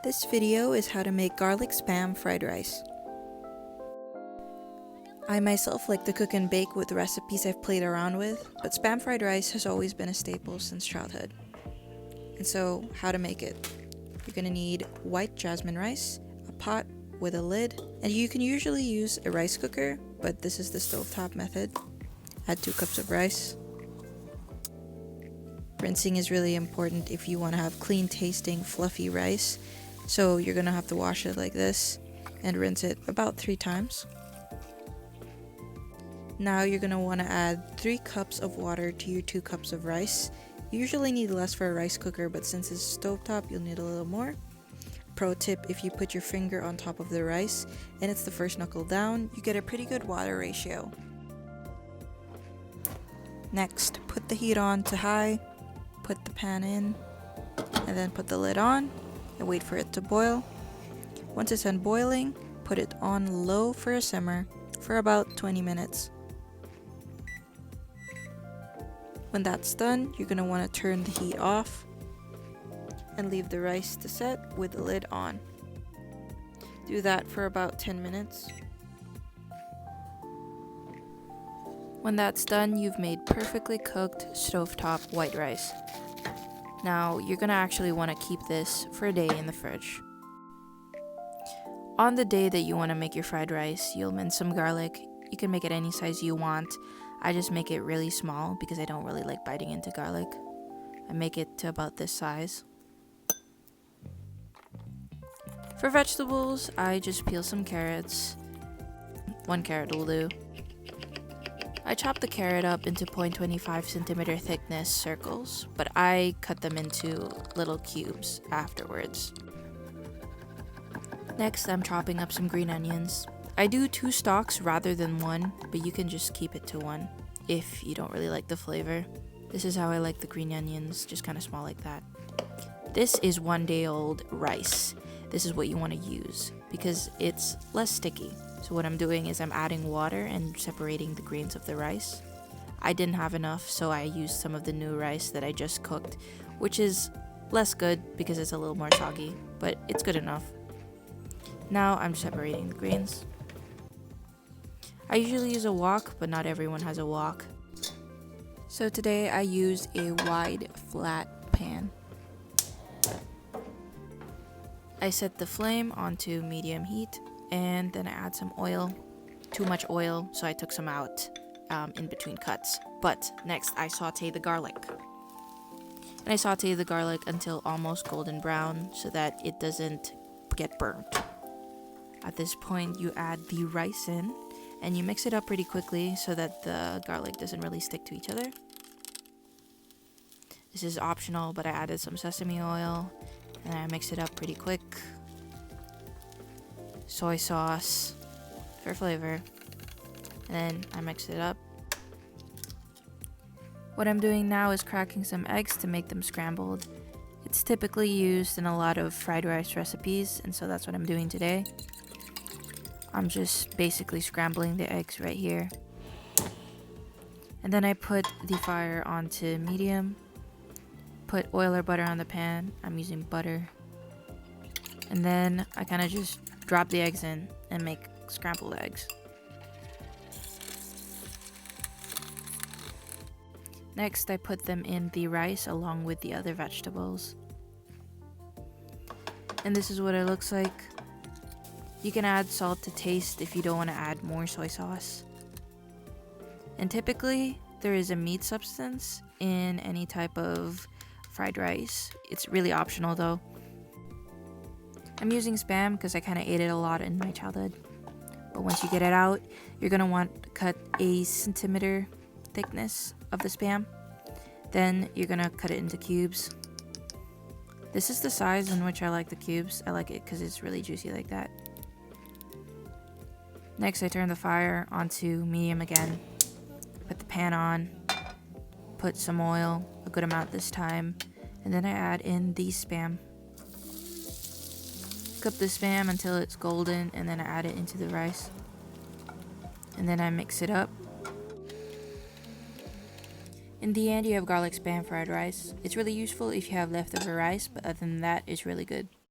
This video is how to make garlic spam fried rice. I myself like to cook and bake with recipes I've played around with, but spam fried rice has always been a staple since childhood. And so, how to make it? You're gonna need white jasmine rice, a pot with a lid, and you can usually use a rice cooker, but this is the stovetop method. Add 2 cups of rice. Rinsing is really important if you want to have clean tasting fluffy rice, so you're gonna have to wash it like this and rinse it about 3 times. Now you're gonna want to add 3 cups of water to your 2 cups of rice. You usually need less for a rice cooker, but since it's stovetop, you'll need a little more. Pro tip, if you put your finger on top of the rice and it's the first knuckle down, you get a pretty good water ratio. Next, put the heat on to high, put the pan in, and then put the lid on and wait for it to boil. Once it's done boiling, put it on low for a simmer for about 20 minutes. When that's done, you're going to want to turn the heat off and leave the rice to set with the lid on. Do that for about 10 minutes. When that's done, you've made perfectly cooked stovetop white rice. Now, you're going to actually want to keep this for a day in the fridge. On the day that you want to make your fried rice, you'll mince some garlic. You can make it any size you want. I just make it really small because I don't really like biting into garlic. I make it to about this size. For vegetables, I just peel some carrots. 1 carrot will do. I chop the carrot up into 0.25 centimeter thickness circles, but I cut them into little cubes afterwards. Next, I'm chopping up some green onions. I do 2 stalks rather than 1, but you can just keep it to 1 if you don't really like the flavor. This is how I like the green onions, just kind of small like that. This is 1-day-old rice. This is what you want to use because it's less sticky. So what I'm doing is I'm adding water and separating the grains of the rice. I didn't have enough, so I used some of the new rice that I just cooked, which is less good because it's a little more soggy, but it's good enough. Now I'm separating the grains. I usually use a wok, but not everyone has a wok. So today I used a wide, flat pan. I set the flame onto medium heat, and then I add some oil. Too much oil, so I took some out in between cuts. But next I saute the garlic. And I saute the garlic until almost golden brown so that it doesn't get burnt. At this point you add the rice in, and you mix it up pretty quickly so that the garlic doesn't really stick to each other. This is optional, but I added some sesame oil and I mix it up pretty quick. Soy sauce for flavor, and then I mix it up. What I'm doing now is cracking some eggs to make them scrambled. It's typically used in a lot of fried rice recipes, and so that's what I'm doing today. I'm just basically scrambling the eggs right here. And then I put the fire onto medium. Put oil or butter on the pan. I'm using butter. And then I kind of just drop the eggs in and make scrambled eggs. Next, I put them in the rice along with the other vegetables. And this is what it looks like. You can add salt to taste if you don't want to add more soy sauce. And typically, there is a meat substance in any type of fried rice. It's really optional though. I'm using Spam because I kind of ate it a lot in my childhood. But once you get it out, you're going to want to cut a centimeter thickness of the Spam. Then you're going to cut it into cubes. This is the size in which I like the cubes. I like it because it's really juicy like that. Next, I turn the fire onto medium again. Put the pan on. Put some oil, a good amount this time. And then I add in the Spam. Cook the Spam until it's golden, and then I add it into the rice. And then I mix it up. In the end, you have garlic Spam fried rice. It's really useful if you have leftover rice, but other than that, it's really good.